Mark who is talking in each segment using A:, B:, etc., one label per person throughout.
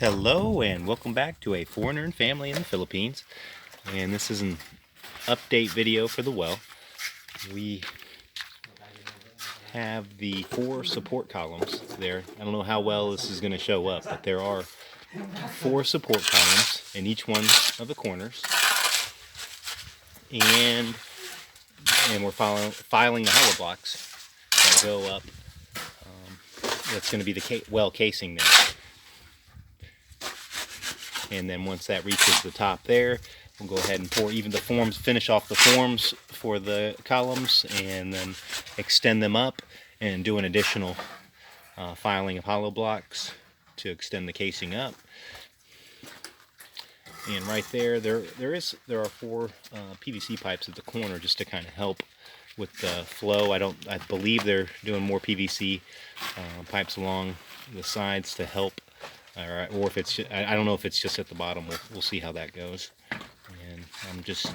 A: Hello and welcome back to A Foreigner and Family in the Philippines. And this is an update video for the well. We have the 4 support columns there. I don't know how well this is going to show up, but there are 4 support columns in each one of the corners. And we're filing the hollow blocks that go up. That's going to be the well casing there. And then once that reaches the top there, we'll go ahead and pour even the forms, finish off the forms for the columns, and then extend them up and do an additional filing of hollow blocks to extend the casing up. And right there are 4 PVC pipes at the corner just to kind of help with the flow. I believe they're doing more PVC pipes along the sides to help. Or if it's just, I don't know if it's just at the bottom. We'll see how that goes. And I'm just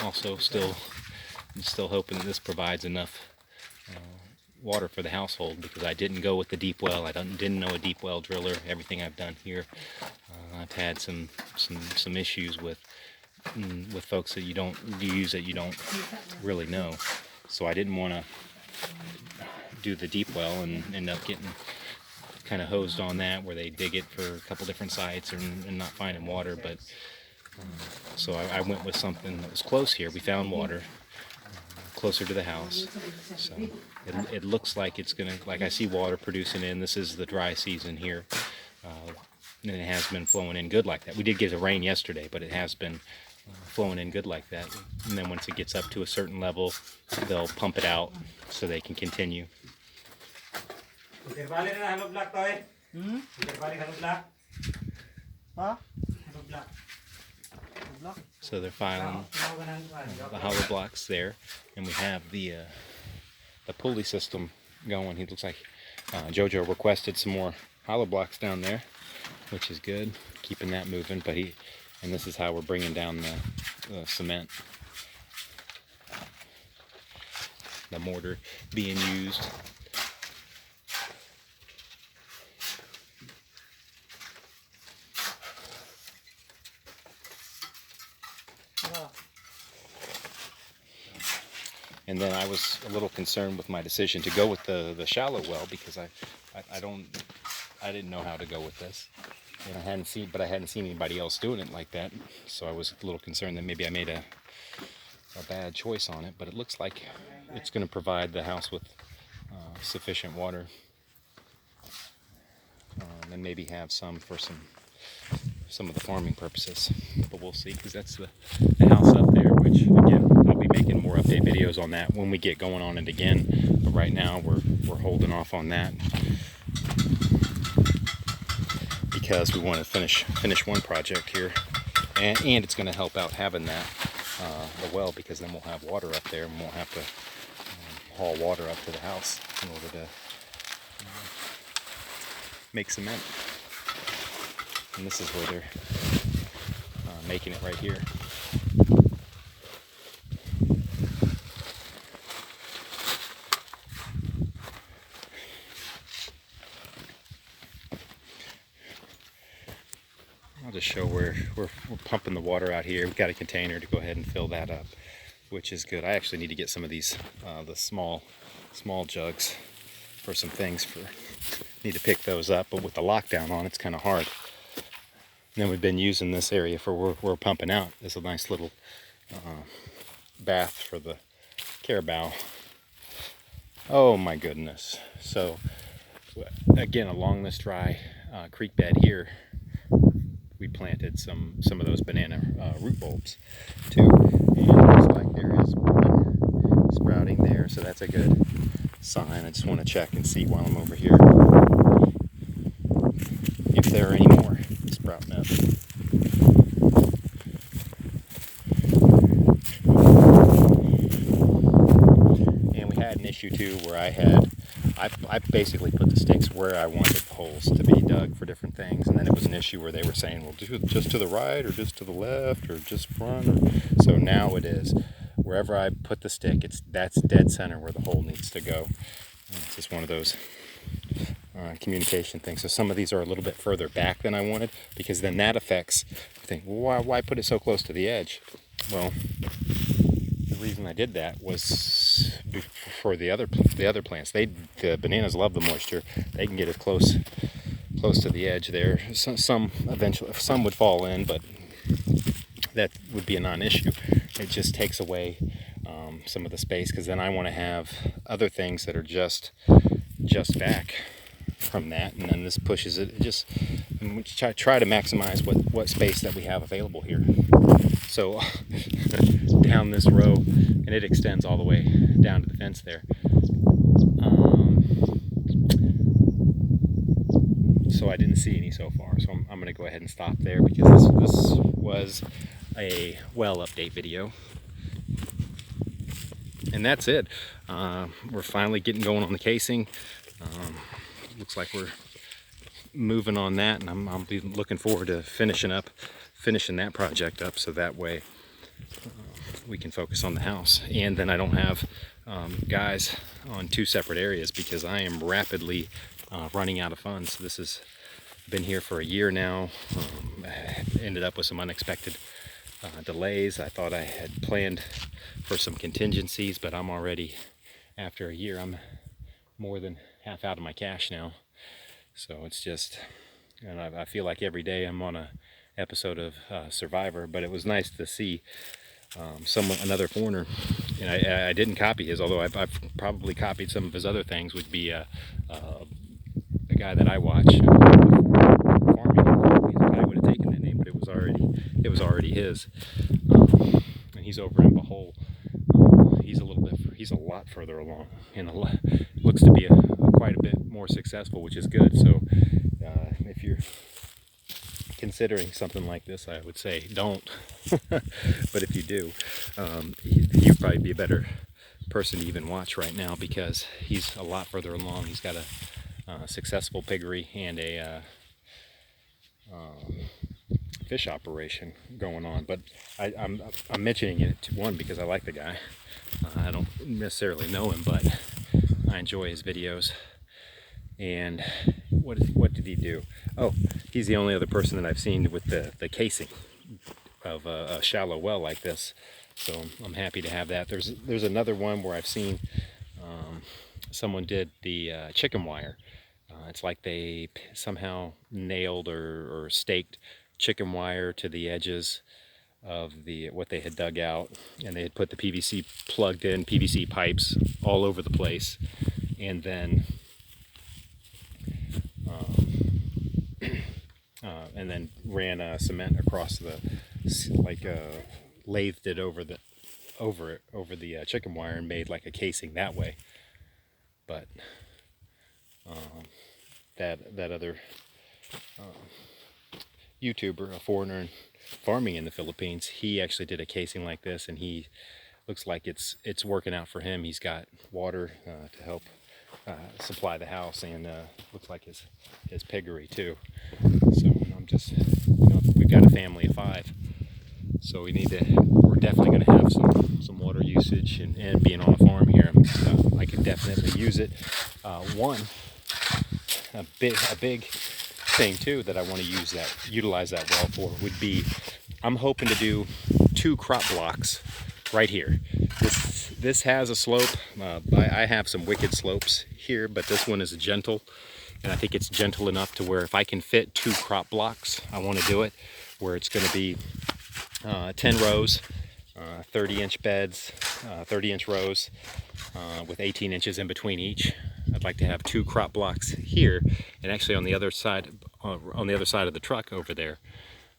A: also still hoping that this provides enough water for the household, because I didn't go with the deep well. I didn't know a deep well driller. Everything I've done here, I've had some issues with folks that you don't really know. So I didn't want to do the deep well and end up getting kind of hosed on that, where they dig it for a couple different sites and not finding water. But so I went with something that was close here. We found water closer to the house, so it looks like it's gonna, like, I see water producing in. This is the dry season here, and it has been flowing in good like that. We did get a rain yesterday, but it has been flowing in good like that. And then once it gets up to a certain level, they'll pump it out so they can continue. So they're filing the hollow blocks there, and we have the pulley system going. He looks like Jojo requested some more hollow blocks down there, which is good, keeping that moving. But and this is how we're bringing down the cement. The mortar being used. And then I was a little concerned with my decision to go with the shallow well, because I didn't know how to go with this, and I hadn't seen anybody else doing it like that. So I was a little concerned that maybe I made a bad choice on it. But it looks like it's going to provide the house with sufficient water, and maybe have some for some of the farming purposes. But we'll see, because that's the house up there, which again, I'll be making more update videos on that when we get going on it again. But right now we're holding off on that, because we want to finish one project here, and it's going to help out having that the well, because then we'll have water up there and we'll have to haul water up to the house in order to make cement. And this is where they're making it right here. I'll just show where we're pumping the water out here. We've got a container to go ahead and fill that up, which is good. I actually need to get some of these the small jugs for some things. Need to pick those up, but with the lockdown on, it's kind of hard. And then we've been using this area for where we're pumping out. There's a nice little bath for the carabao. Oh my goodness. So again, along this dry creek bed here, we planted some of those banana root bulbs too. And it looks like there is one sprouting there, so that's a good sign. I just want to check and see while I'm over here if there are any more sprouting up. And we had an issue too where I basically put the stakes where I wanted the holes to be dug for different things, and then it was an issue where they were saying, well, just to the right or just to the left or just front. So now it is wherever I put the stick, that's dead center where the hole needs to go. And it's just one of those communication thing. So some of these are a little bit further back than I wanted, because then that affects, I think, well, why put it so close to the edge? Well, the reason I did that was for the other plants. The bananas love the moisture. They can get as close to the edge there. Some eventually, some would fall in, but that would be a non-issue. It just takes away some of the space, because then I want to have other things that are just back from that, and then this pushes it. And we try to maximize what space that we have available here. So down this row, and it extends all the way down to the fence there. So I didn't see any so far, so I'm going to go ahead and stop there, because this was a well update video. And that's it. We're finally getting going on the casing. Looks like we're moving on that, and I'll be looking forward to finishing that project up, so that way we can focus on the house. And then I don't have guys on two separate areas, because I am rapidly running out of funds. This has been here for a year now. I ended up with some unexpected delays. I thought I had planned for some contingencies, but I'm already, after a year, I'm more than half out of my cash now. So it's just, and I feel like every day I'm on a episode of Survivor. But it was nice to see another foreigner, and I didn't copy his, although I've probably copied some of his other things. Would be a guy that I watch, farming. I would have taken that name, but it was already his. And he's over in Bohol. He's a lot further along, and looks to be quite a bit more successful, which is good. So if you're considering something like this, I would say don't. But if you do, you'd probably be a better person to even watch right now, because he's a lot further along. He's got a successful piggery and a fish operation going on. But I'm mentioning it to one because I like the guy. I don't necessarily know him, but I enjoy his videos. And what did he do? Oh, he's the only other person that I've seen with the casing of a shallow well like this. So I'm happy to have that. There's another one where I've seen someone did the chicken wire. It's like they somehow nailed or staked chicken wire to the edges of what they had dug out, and they had put the PVC plugged in PVC pipes all over the place, and then ran cement across lathed it over the chicken wire and made like a casing that way. But that other YouTuber, a foreigner farming in the Philippines, he actually did a casing like this, and he looks like it's working out for him. He's got water to help supply the house, and looks like his piggery too. So I'm just, we've got a family of 5, so we're definitely going to have some water usage, and being on a farm here, I could definitely use it. A big thing too that I want to utilize that well for would be, I'm hoping to do 2 crop blocks right here. This has a slope. I have some wicked slopes here, but this one is gentle, and I think it's gentle enough to where if I can fit 2 crop blocks, I want to do it where it's going to be 10 rows, 30-inch beds, 30-inch rows with 18 inches in between each. I'd like to have 2 crop blocks here, and actually on the other side of the truck over there,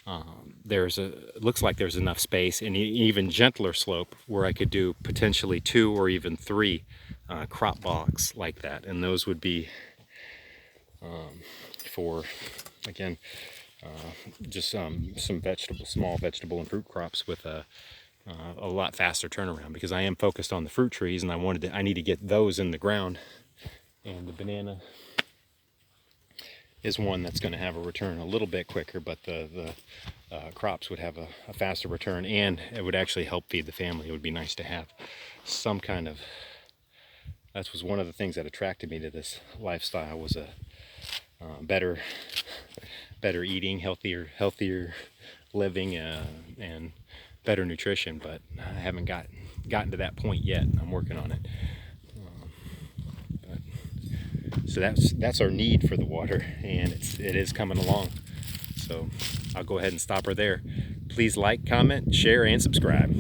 A: it looks like there's enough space, and even gentler slope where I could do potentially 2 or even 3 crop blocks like that, and those would be for, again, just some small vegetable and fruit crops with a lot faster turnaround, because I am focused on the fruit trees, and I need to get those in the ground. And the banana is one that's going to have a return a little bit quicker, but the crops would have a faster return, and it would actually help feed the family. It would be nice to have some kind of, that was one of the things that attracted me to this lifestyle, was better eating, healthier living, and better nutrition. But I haven't gotten to that point yet. I'm working on it. So that's our need for the water, and it is coming along. So I'll go ahead and stop her there. Please like, comment, share, and subscribe.